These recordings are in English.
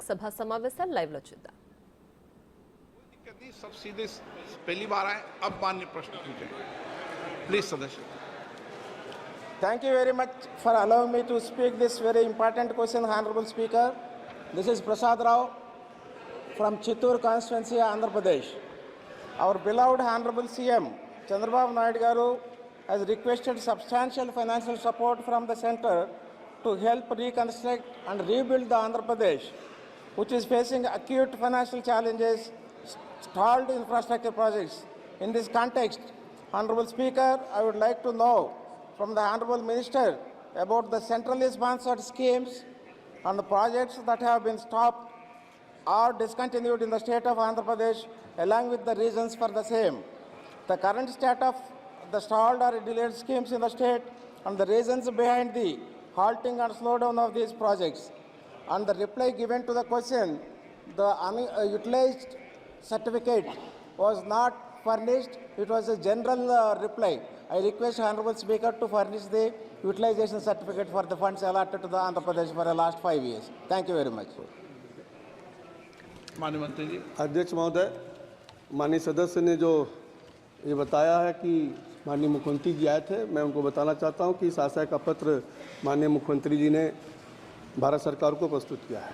సభా సమావేశాలు లైవ్ లో చూద్దాం. सब सीधे पहली बार आए, अब मान्य प्रश्न पूछें. प्लीज सदस्य. Thank you very much for allowing me to speak this very important question, Honorable Speaker. This is Prasad Rao from Chittoor constituency, Andhra Pradesh. Our beloved Honorable CM, Chandrababu Naidu Garu, has requested substantial financial support from the center to help reconstruct and rebuild the Andhra Pradesh, which is facing acute financial challenges, stalled infrastructure projects. In this context, Honorable Speaker, I would like to know from the Honorable Minister about the centrally sponsored schemes and the projects that have been stopped or discontinued in the state of Andhra Pradesh, along with the reasons for the same. The current state of the stalled or delayed schemes in the state and the reasons behind the halting and slowdown of these projects. And the reply given to the question, the unutilized certificate was not furnished. It was a general reply. I request Honorable Speaker to furnish the utilization certificate for the funds allotted to the Andhra Pradesh for the last 5 years. Thank you very much. माननीय मंत्री जी. अध्यक्ष महोदय, माननीय सदस्य ने जो ये बताया है कि माननीय मुख्यमंत्री जी आए थे, मैं उनको बताना चाहता हूं कि इस आशय का पत्र माननीय मुख्यमंत्री जी ने भारत सरकार को प्रस्तुत किया है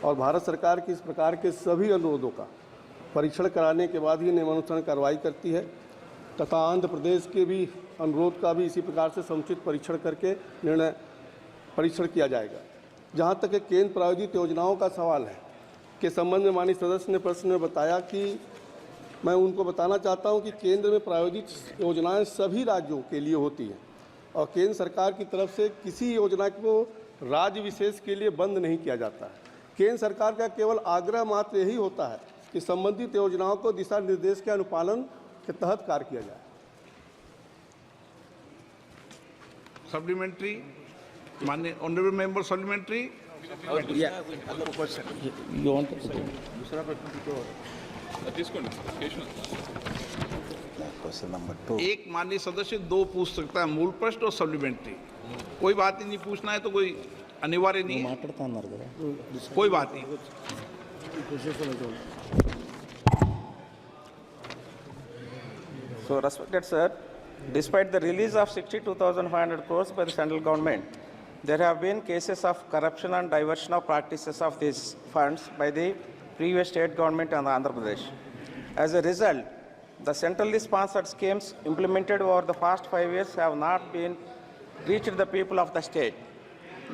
और भारत सरकार की इस प्रकार के सभी अनुरोधों का परीक्षण कराने के बाद ही नियमानुसार कार्रवाई करती है तथा आंध्र प्रदेश के भी अनुरोध का भी इसी प्रकार से समुचित परीक्षण करके निर्णय परीक्षण किया जाएगा. जहां तक केंद्र प्रायोजित योजनाओं का सवाल है के संबंध में माननीय सदस्य ने प्रश्न में बताया कि मैं उनको बताना चाहता हूं कि केंद्र में प्रायोजित योजनाएं सभी राज्यों के लिए होती हैं और केंद्र सरकार की तरफ से किसी योजना को राज्य विशेष के लिए बंद नहीं किया जाता है. केंद्र सरकार का केवल आग्रह मात्र यही होता है कि संबंधित योजनाओं को दिशा निर्देश के अनुपालन के तहत कार्य किया जाए. सप्लीमेंट्री. माननीय ऑनरेबल मेंबर सप्लीमेंट्री. एक माननीय सदस्य दो पूछ सकता है, मूल प्रश्न और सप्लीमेंट्री. कोई बात ही नहीं, पूछना है तो कोई अनिवार्य नहीं है. कोई बात नहीं. So, respected sir, despite the release of 62,500 crores by the central government, there have been cases of corruption and diversion of practices of these funds by the previous state government and Andhra Pradesh. As a result, the centrally sponsored schemes implemented over the past 5 years have not been reached the people of the state.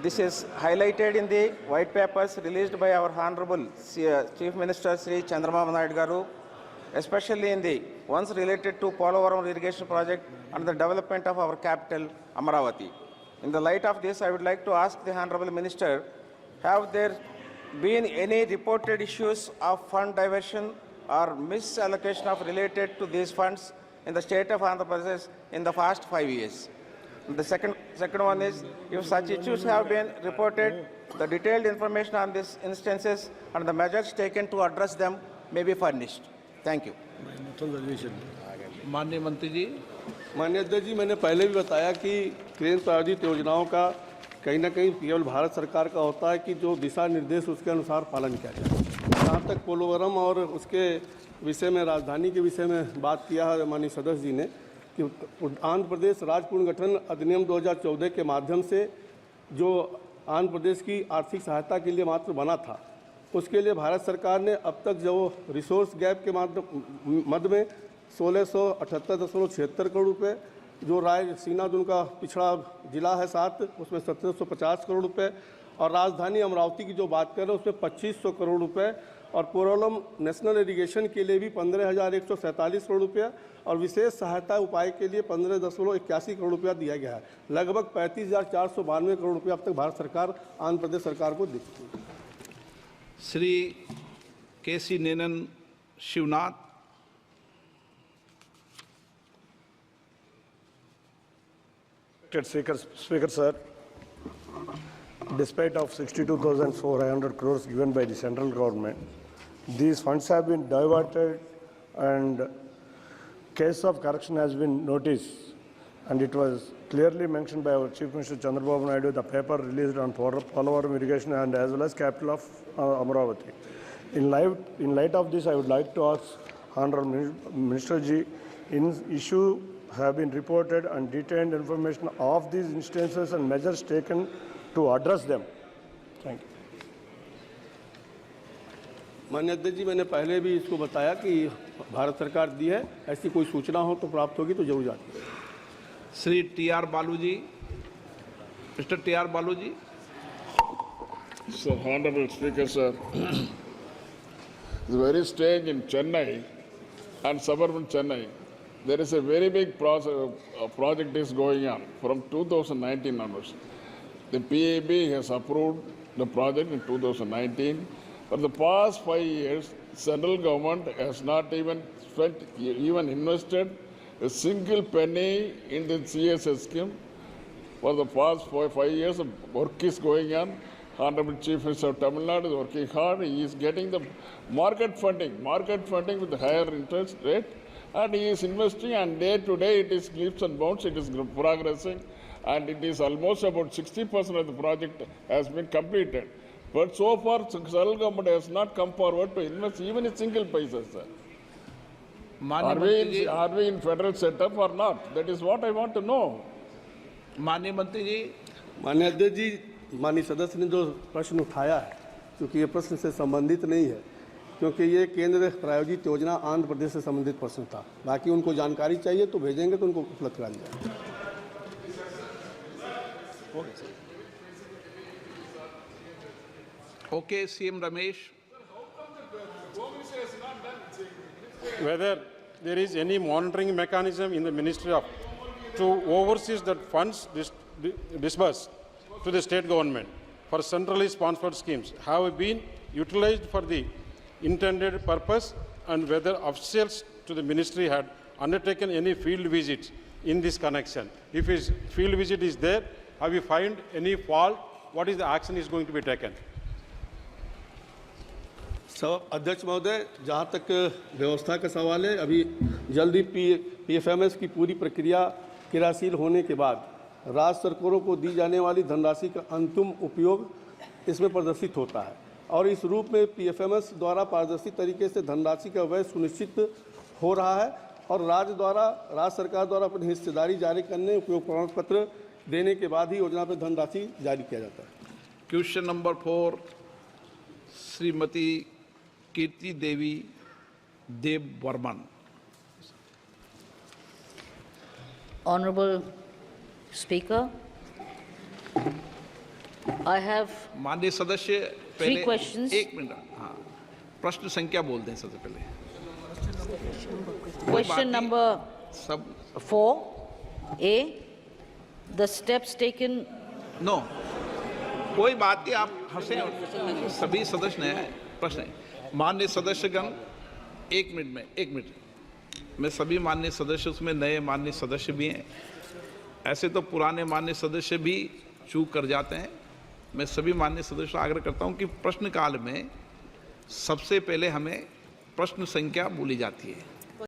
This is highlighted in the white papers released by our Honorable Chief Minister Sri Chandrababu Naidu Garu, especially in the ones related to Polavaram irrigation project and the development of our capital, Amaravati. In the light of this, I would like to ask the Honorable Minister, have there been any reported issues of fund diversion or misallocation of related to these funds in the state of Andhra Pradesh in the past 5 years? The second one is, if such issues have been reported, the detailed information on these instances and the measures taken to address them may be furnished. Thank you. माननीय मंत्री जी. माननीय अध्यक्ष जी, मैंने पहले भी बताया कि केंद्र प्रायोजित योजनाओं का कहीं ना कहीं केवल भारत सरकार का होता है कि जो दिशा निर्देश उसके अनुसार पालन किया जाए. जहाँ तक पोलवरम और उसके विषय में, राजधानी के विषय में बात किया है माननीय सदस्य जी ने कि आंध्र प्रदेश राज्य पुनर्गठन अधिनियम 2014 के माध्यम से जो आंध्र प्रदेश की आर्थिक सहायता के लिए मात्र बना था, उसके लिए भारत सरकार ने अब तक जो रिसोर्स गैप के मद में 1678.76 करोड़ रुपए, जो रायसीना जो उनका पिछड़ा जिला है 7, उसमें 1750 करोड़ रुपए, और राजधानी अमरावती की जो बात कर रहे हैं उसमें 2500 करोड़ रुपए, और पोरोलम नेशनल इरिगेशन के लिए भी 15,147 करोड़ रुपया, और विशेष सहायता उपाय के लिए 15.81 करोड़ रुपया दिया गया है. लगभग 35,492 करोड़ रुपया अब तक भारत सरकार आंध्र प्रदेश सरकार को दी. Shri K C. Nenan Shivanath. Speaker sir, despite of 62,400 crores given by the central government, these funds have been diverted and case of corruption has been noticed and it was clearly mentioned by our Chief Minister Chandrababu Naidu, the paper released on Polavaram irrigation and as well as capital of Amaravati. In light of this, I would like to ask Honorable Minister Ji, issue have been reported and detailed information of these instances and measures taken to address them. Thank you. माननीय अध्यक्ष जी, मैंने पहले भी इसको बताया कि भारत सरकार दी है, ऐसी कोई सूचना हो तो प्राप्त होगी तो जरूर जाती है। श्री टी.आर. बालू जी, मिस्टर टी.आर. बालू जी। So, Honorable Speaker, sir, it's very strange in Chennai and suburban Chennai. There is a very big project is going on from 2019 onwards. The PAB has approved the project in 2019. For the past 5 years, central government has not even invested a single penny in the CSS scheme. For the past 5 years, work is going on. Honorable Chief Minister of Tamil Nadu is working hard. He is getting the market funding with the higher interest rate, and he is investing, and day to day it is leaps and bounds, it is progressing, and it is almost about 60% of the project has been completed. But so far, central government has not come forward to invest even a single paisa, sir. Are we in federal setup or not? That is what I want to know. माननीय मंत्री जी। माननीय अध्यक्ष जी, माननीय सदस्य ने जो प्रश्न उठाया है, क्योंकि ये प्रश्न से संबंधित नहीं है, क्योंकि ये केंद्र प्रायोजित योजना आंध्र प्रदेश से संबंधित प्रश्न था। बाकी उनको जानकारी चाहिए तो भेजेंगे तो उनको उपलब्ध करा दिया। Okay, CM Ramesh. Whether there is any monitoring mechanism in the Ministry of to oversee that funds disbursed to the state government for centrally sponsored schemes have been utilized for the intended purpose, and whether officials to the ministry had undertaken any field visits in this connection. If his field visit is there, have you found any fault? What is the action is going to be taken? सब अध्यक्ष महोदय, जहाँ तक व्यवस्था का सवाल है, अभी जल्दी PFMS की पूरी प्रक्रिया क्रियाशील होने के बाद राज्य सरकारों को दी जाने वाली धनराशि का अंतिम उपयोग इसमें प्रदर्शित होता है, और इस रूप में PFMS द्वारा पारदर्शी तरीके से धनराशि का व्यय सुनिश्चित हो रहा है, और राज्य सरकार द्वारा अपनी हिस्सेदारी जारी करने, उपयोग प्रमाण पत्र देने के बाद ही योजना पर धनराशि जारी किया जाता है। Question number 4, Shrimati Kirti Devi Dev Varman. Honorable Speaker, I have माननीय सदस्य, three questions. एक मिनट, हाँ, प्रश्न संख्या बोल दें सबसे पहले। Question number सब 4A, the steps taken. No, कोई बात नहीं, आप हंसे, सभी सदस्य ने प्रश्न है। माननीय सदस्यगण, एक मिनट, मैं सभी माननीय सदस्य, उसमें नए माननीय सदस्य भी हैं, ऐसे तो पुराने माननीय सदस्य भी चूक कर जाते हैं। मैं सभी माननीय सदस्यों से आग्रह करता हूं कि प्रश्नकाल में सबसे पहले हमें प्रश्न संख्या बोली जाती है।